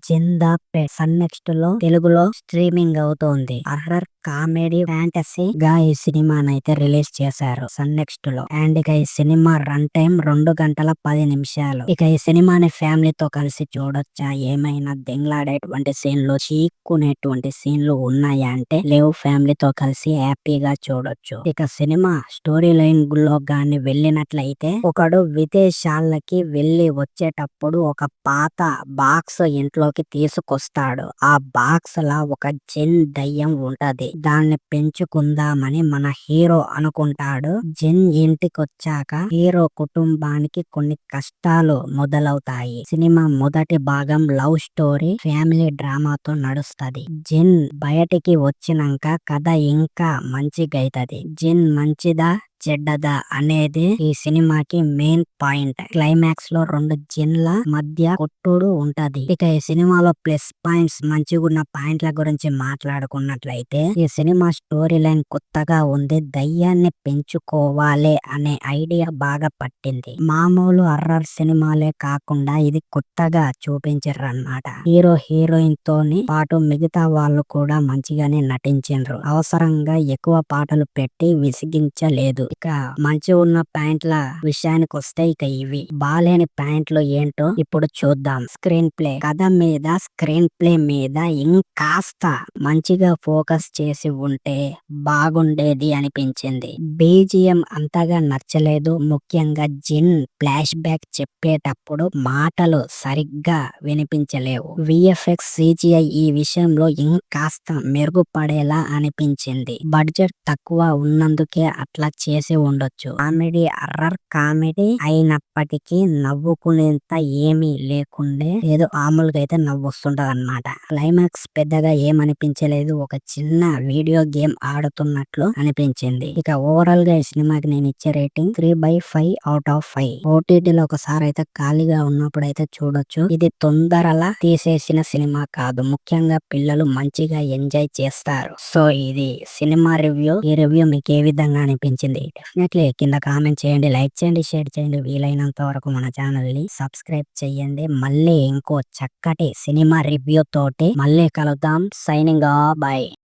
జిందా sun next లో తెలుగులో streaming అవుతోంది. హర్రర్ కామెడీ ఫ్యాంటసీ గా ఈ సినిమానైతే రిలీజ్ చేశారు సన్ నెక్స్ట్ లో. అండ్ ఇక ఈ సినిమా రన్ టైం 2 గంటల 10 నిమిషాలు. ఇక ఈ సినిమాని ఫ్యామిలీతో కలిసి చూడొచ్చా, ఏమైనా దెంగలాడేటువంటి సీన్లు, చీక్కునేటువంటి సీన్లు ఉన్నాయా అంటే లేవు. ఫ్యామిలీతో కలిసి హ్యాపీగా చూడొచ్చు. ఇక సినిమా స్టోరీ లైన్ లో గాని వెళ్ళినట్లయితే, ఒకడు విదేశాలకి వెళ్లి వచ్చేటప్పుడు ఒక పాత బాక్స్ ఇంట్లోకి తీసుకొస్తాడు. ఆ బాక్స్ లా ఒక జిన్ దయ్యం ఉంటది. దాన్ని పెంచుకుందామని మన హీరో అనుకుంటాడు. జిన్ ఇంటికొచ్చాక హీరో కుటుంబానికి కొన్ని కష్టాలు మొదలవుతాయి. సినిమా మొదటి భాగం లవ్ స్టోరీ, ఫ్యామిలీ డ్రామాతో నడుస్తది. జిన్ బయటికి వచ్చినాక కథ ఇంకా మంచిగైతది. జిన్ మంచిదా చెడ్డదా అనేది ఈ సినిమాకి మెయిన్ పాయింట్. క్లైమాక్స్ లో 2 జిన్ల మధ్య కొట్టుడు ఉంటది. ఇక ఈ సినిమాలో ప్లస్ పాయింట్స్, మంచిగున్న పాయింట్ల గురించి మాట్లాడుకున్నట్లయితే, ఈ సినిమా స్టోరీ లైన్ కొత్తగా ఉంది. దయ్యాన్ని పెంచుకోవాలి అనే ఐడియా బాగా పట్టింది. మామూలు హర్రర్ సినిమాలే కాకుండా ఇది కొత్తగా చూపించారు అన్నమాట. హీరో హీరోయిన్ తోని పాటు మిగతా వాళ్ళు కూడా మంచిగానే నటించారు. అవసరంగా ఎక్కువ పాటలు పెట్టి విసిగించలేదు. ఇక మంచి ఉన్న పాయింట్ల విషయానికి వస్తే ఇక ఇవి. బాలేని పాయింట్లు ఏంటో ఇప్పుడు చూద్దాం. స్క్రీన్ ప్లే, కథ మీద, స్క్రీన్ ప్లే మీద ఇంకాస్త మంచిగా ఫోకస్ చేసి ఉంటే బాగుండేది అనిపించింది. బీజిఎం అంతగా నచ్చలేదు. ముఖ్యంగా జిన్ ఫ్లాష్ బ్యాక్ చెప్పేటప్పుడు మాటలు సరిగ్గా వినిపించలేవు. విఎఫ్ఎక్స్, సిజిఐ ఈ విషయంలో ఇంకాస్త మెరుగుపడేలా అనిపించింది. బడ్జెట్ తక్కువ ఉన్నందుకే అట్లా చేసి ఉండొచ్చు. కామెడీ హర్రర్ కామెడీ అయినప్పటికీ నవ్వుకునేంత ఏమీ లేకుండే ఏదో మామూలుగా అయితే నవ్వు వస్తుంటది అన్నమాట. క్లైమాక్స్ పెద్దగా ఏమనిపించలేదు. ఒక చిన్న వీడియో గేమ్ ఆడుతున్నట్లు అనిపించింది. ఇక ఓవరాల్ గా ఈ సినిమాకి నేను ఇచ్చే రేటింగ్ 3/5 అవుట్ ఆఫ్ 5. ఓటీటీలో ఒకసారి అయితే ఖాళీగా ఉన్నప్పుడు అయితే చూడొచ్చు. ఇది తొందరలా తీసేసిన సినిమా కాదు. ముఖ్యంగా పిల్లలు మంచిగా ఎంజాయ్ చేస్తారు. సో ఇది సినిమా రివ్యూ. ఈ రివ్యూ మీకు ఏ విధంగా అనిపించింది డెఫినెట్లీ కింద కామెంట్ చేయండి, లైక్ చేయండి, షేర్ చేయండి. వీలైనంత వరకు మన ఛానల్ ని సబ్స్క్రైబ్ చేయండి. మళ్ళీ ఇంకో చక్కటి సినిమా రివ్యూ తోటి మళ్ళీ కలుద్దాం. Signing off, by.